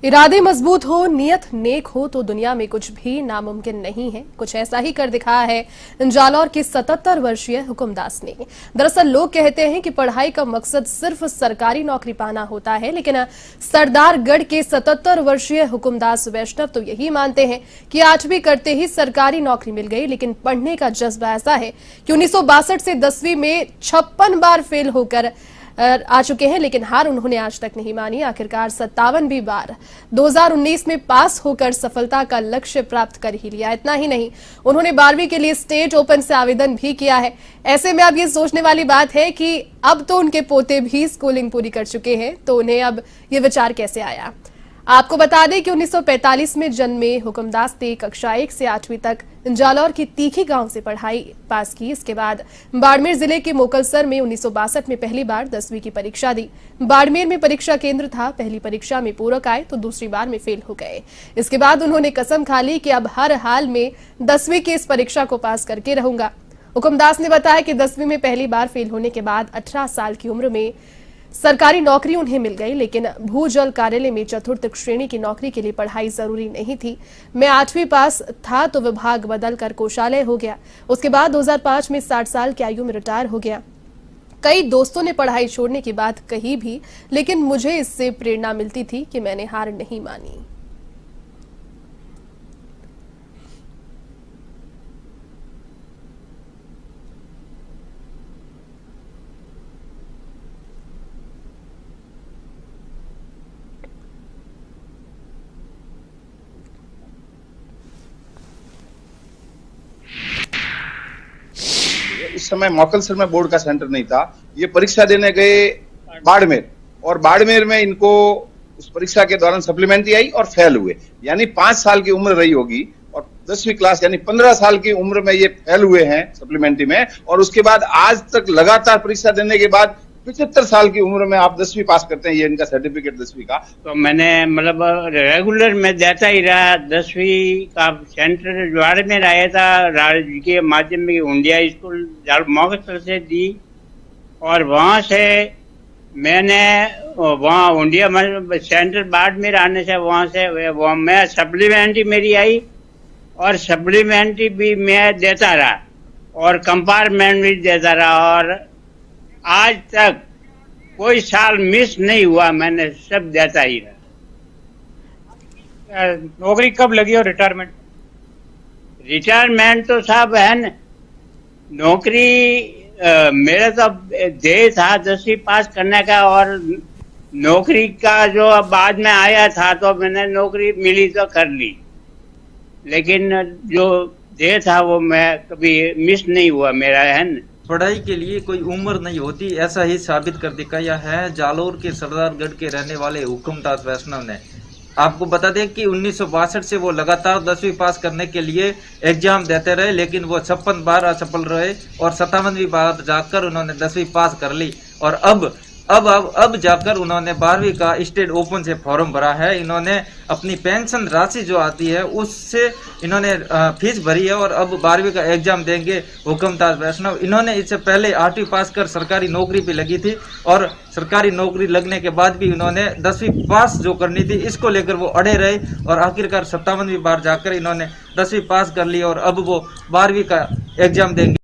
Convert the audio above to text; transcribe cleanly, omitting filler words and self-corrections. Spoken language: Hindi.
इरादे मजबूत हो, नियत नेक हो तो दुनिया में कुछ भी नामुमकिन नहीं है। कुछ ऐसा ही कर दिखाया है जालौर के 77 वर्षीय हुकुमदास ने। दरअसल लोग कहते हैं कि पढ़ाई का मकसद सिर्फ सरकारी नौकरी पाना होता है, लेकिन सरदारगढ़ के 77 वर्षीय हुकुमदास वैष्णव तो यही मानते हैं कि 8वीं करते ही सरकारी नौकरी मिल गई। लेकिन पढ़ने का जज्बा ऐसा है कि 1962 से 10वीं में 56 बार फेल होकर आ चुके हैं, लेकिन हार उन्होंने आज तक नहीं मानी। आखिरकार 57वीं बार 2019 में पास होकर सफलता का लक्ष्य प्राप्त कर ही लिया। इतना ही नहीं, उन्होंने 12वीं के लिए स्टेट ओपन से आवेदन भी किया है। ऐसे में अब ये सोचने वाली बात है कि अब तो उनके पोते भी स्कूलिंग पूरी कर चुके हैं, तो उन्हें अब ये विचार कैसे आया। आपको बता दें कि 1945 में जन्मे हुकुमदास ने कक्षा 1 से 8वीं तक जालौर की तीखी गांव से पढ़ाई पास की। इसके बाद बाड़मेर जिले के मोकलसर में 1962 में पहली बार 10वीं की परीक्षा दी। बाड़मेर में परीक्षा केंद्र था। पहली परीक्षा में पूरक आए तो दूसरी बार में फेल हो गए। इसके बाद उन्होंने कसम खा ली कि अब हर हाल में 10वीं की इस परीक्षा को पास करके रहूंगा। हुकुमदास ने बताया कि 10वीं में पहली बार फेल होने के बाद 18 साल की उम्र में सरकारी नौकरी उन्हें मिल गई, लेकिन भूजल कार्यालय में चतुर्थ श्रेणी की नौकरी के लिए पढ़ाई जरूरी नहीं थी। मैं 8वीं पास था तो विभाग बदलकर कोषालय हो गया। उसके बाद 2005 में 60 साल की आयु में रिटायर हो गया। कई दोस्तों ने पढ़ाई छोड़ने की बात कही भी, लेकिन मुझे इससे प्रेरणा मिलती थी कि मैंने हार नहीं मानी। इस समय मोकलसर में बोर्ड का सेंटर नहीं था। ये परीक्षा देने गए बाड़मेर, और बाड़मेर में इनको उस परीक्षा के दौरान सप्लीमेंट्री आई और फेल हुए। यानी 5 साल की उम्र रही होगी और 10वीं क्लास यानी 15 साल की उम्र में ये फेल हुए हैं सप्लीमेंट्री में। और उसके बाद आज तक लगातार परीक्षा देने के बाद 75 साल की उम्र में आप 10वीं पास करते हैं। ये इनका सर्टिफिकेट 10वीं का। तो मैंने मतलब रेगुलर में देता ही रहा। 10वीं का सेंटर ज्वार में आया था, राजकीय माध्यमिक इंडिया स्कूल मोकलसर से दी, और वहां से मैंने वहाँ इंडिया सेंटर बाड़मेर आने से वहां से मैं सप्लीमेंट्री मेरी आई, और सप्लीमेंट्री भी मैं देता रहा और कंपार्टमेंट भी देता रहा, और आज तक कोई साल मिस नहीं हुआ, मैंने सब देता ही रहा। नौकरी कब लगी और रिटायरमेंट तो साहब है न, नौकरी मेरा तो ध्येय था 10वीं पास करने का, और नौकरी का जो बाद में आया था तो मैंने नौकरी मिली तो कर ली, लेकिन जो ध्येय था वो मैं कभी मिस नहीं हुआ मेरा, है न। पढ़ाई के लिए कोई उम्र नहीं होती, ऐसा ही साबित कर दिखाया है जालौर के सरदारगढ़ के रहने वाले हुकुमदास वैष्णव ने। आपको बता दें कि 1962 से वो लगातार 10वीं पास करने के लिए एग्जाम देते रहे, लेकिन वो 56 बार असफल रहे और 57वीं बार जाकर उन्होंने 10वीं पास कर ली। और अब जाकर उन्होंने 12वीं का स्टेट ओपन से फॉर्म भरा है। इन्होंने अपनी पेंशन राशि जो आती है उससे इन्होंने फीस भरी है और अब 12वीं का एग्जाम देंगे हुकुमदास वैष्णव। इन्होंने इससे पहले 8वीं पास कर सरकारी नौकरी भी लगी थी, और सरकारी नौकरी लगने के बाद भी इन्होंने 10वीं पास जो करनी थी इसको लेकर वो अड़े रहे, और आखिरकार 57वीं बार जाकर इन्होंने 10वीं पास कर ली और अब वो 12वीं का एग्जाम देंगे।